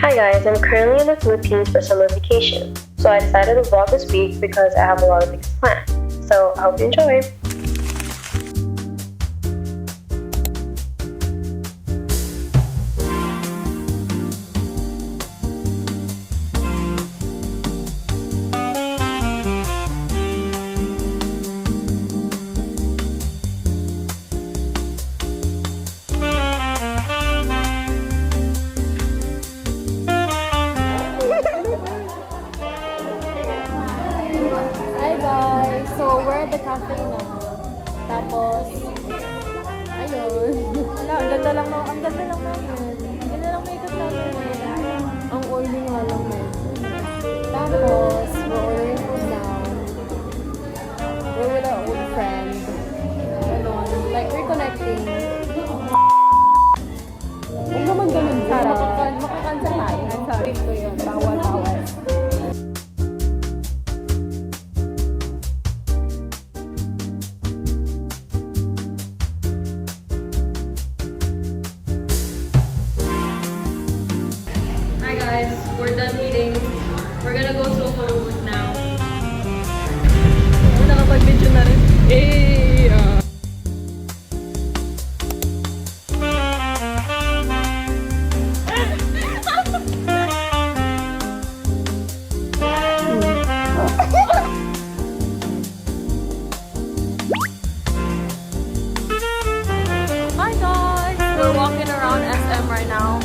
Hi guys, I'm currently in the Philippines for summer vacation. So I decided to vlog this week because I have a lot of things planned. So I hope you enjoy. Hi guys! So, we're at the cafe na. Tapos, ayun. Wala, ang ganda lang namin. Ang ganda lang makeup namin. Ang oily nga lang Tapos, we're ordering food now. We're with our old friend. Ganon. Like, reconnecting. Huwag naman ganun. Makakansel tayo. I'm sorry ko yun. Bawal. Hi guys, we're done eating. We're gonna go to a photo booth now. Nakapag-video na rin. Hi guys, we're walking around SM right now.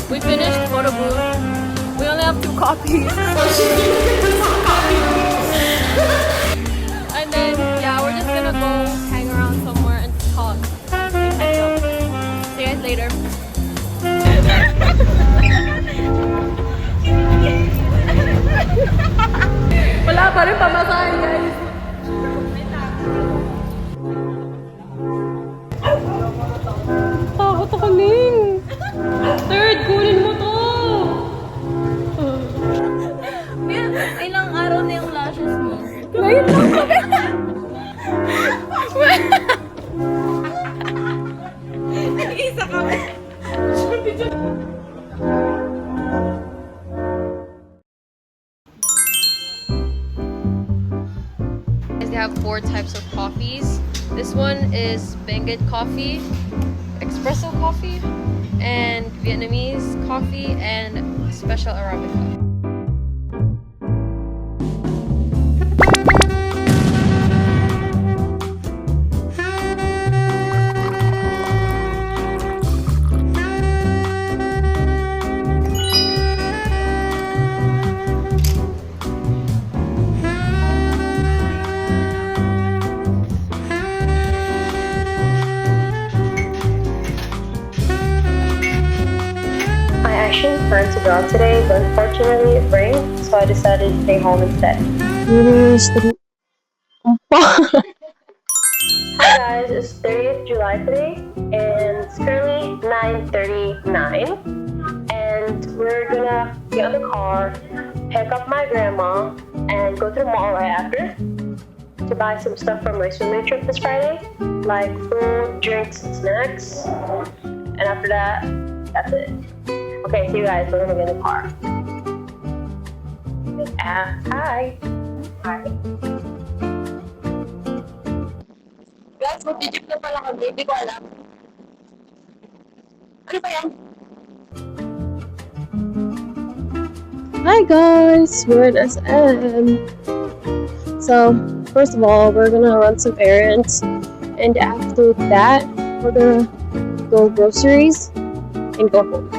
We finished photo booth. We only have 2 copies. And then, yeah, we're just gonna go hang around somewhere and talk. And catch up. See you guys later. Wala pa rin pamasahin, guys. Takot ako, Ning. Third, kunin mo to. Ilang araw na yung lashes mo? Ngayon lang kami. Nag-isa kami. They have 4 types of coffees. This one is Benguet coffee, espresso coffee, and Vietnamese coffee, and special Arabica. I actually planned to go out today, but unfortunately it rained, so I decided to stay home instead. Hi guys, it's 30th July today, and it's currently 9:39, and we're gonna get on the car, pick up my grandma, and go to the mall right after to buy some stuff for my swimming trip this Friday, like food, drinks, and snacks, and after that, that's it. Okay, see you guys, we're gonna get in the car. Hi. Hi. Guys, mag-jeep na pala kami. Hindi ko alam. Ano ba yan? Hi guys, we're at SM. So, first of all, we're gonna run some errands, and after that, we're gonna go groceries and go home.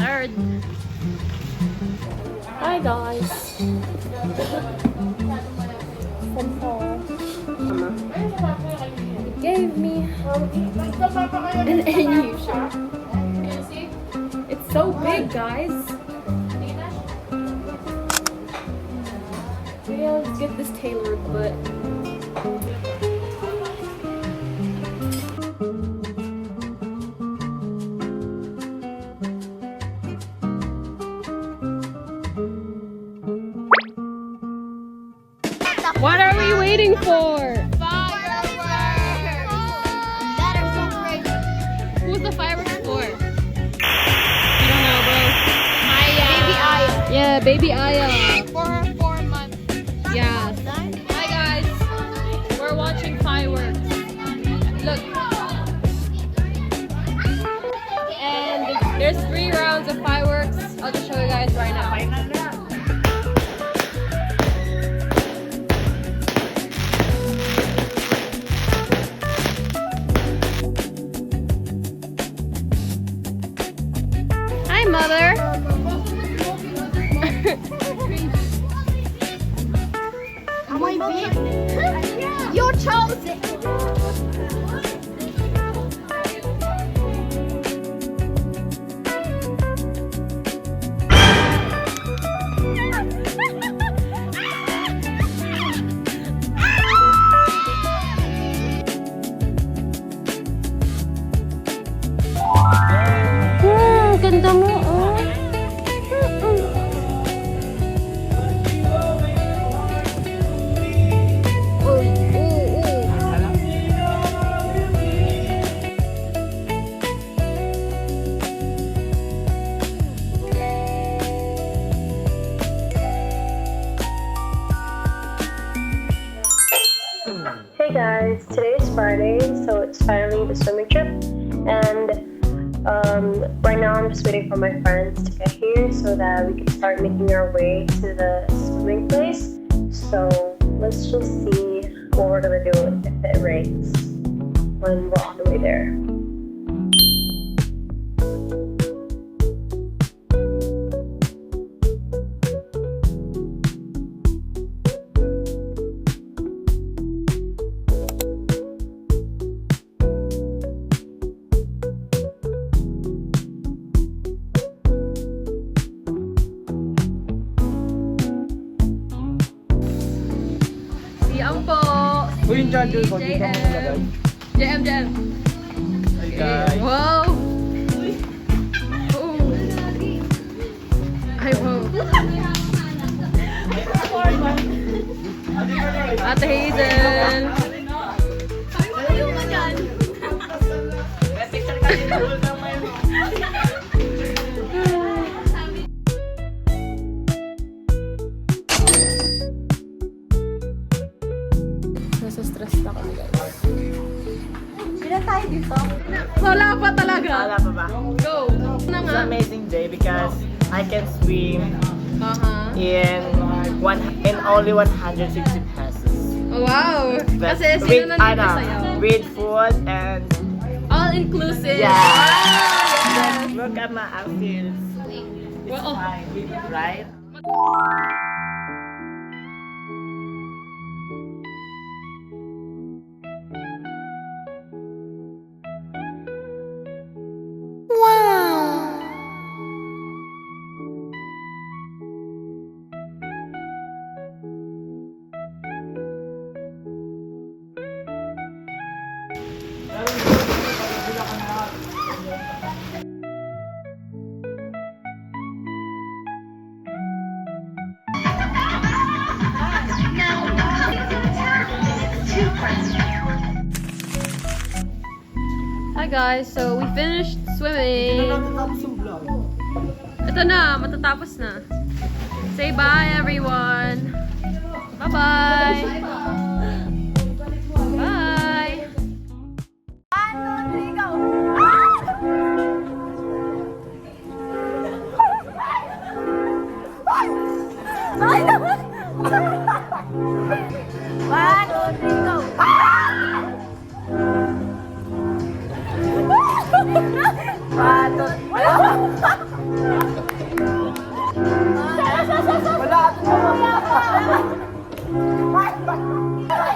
23rd. Hi guys. From home. It gave me an NU shirt. It's so big, guys. Maybe I'll just get this tailored, but What are we waiting for? Who's the fireworks for? You don't know, bro. Baby Aya. Yeah, baby Aya. For her 4 months. Yeah. Hi guys. We're watching fireworks. Look. And there's 3 rounds of fireworks. I'll just show you guys right now. Hi, mother. Am I big? You chose it. Ganda mo, oh. Hey guys, today is Friday, so it's finally the swimming trip, and right now I'm just waiting for my friends to get here so that we can start making our way to the swimming place. So let's just see what we're gonna do if it rains when we're on the way there. Yan po. Uy, yung charger ko, dito mo nilagay. JM. Hey guys. Wow. Oh. Ay, wow. Ate Hazel. nasa stress na kami, guys. Ilan tayo dito? Wala pa talaga. Wala pa ba? Go. Na It's nga. an amazing day because I can swim in only 160 pesos. Wow. But Kasi sino nandito ano, sa'yo? with food and All inclusive. yeah. Wow. Look at my outfits. It's Wow. fine, right? Hi guys, so we finished swimming. Ito na, matatapos na. Say bye everyone. Bye-bye. Bye. 1, 2, 3, go! Ay, naman! 1, 2, 3, go! 1, 2, 3, Wala.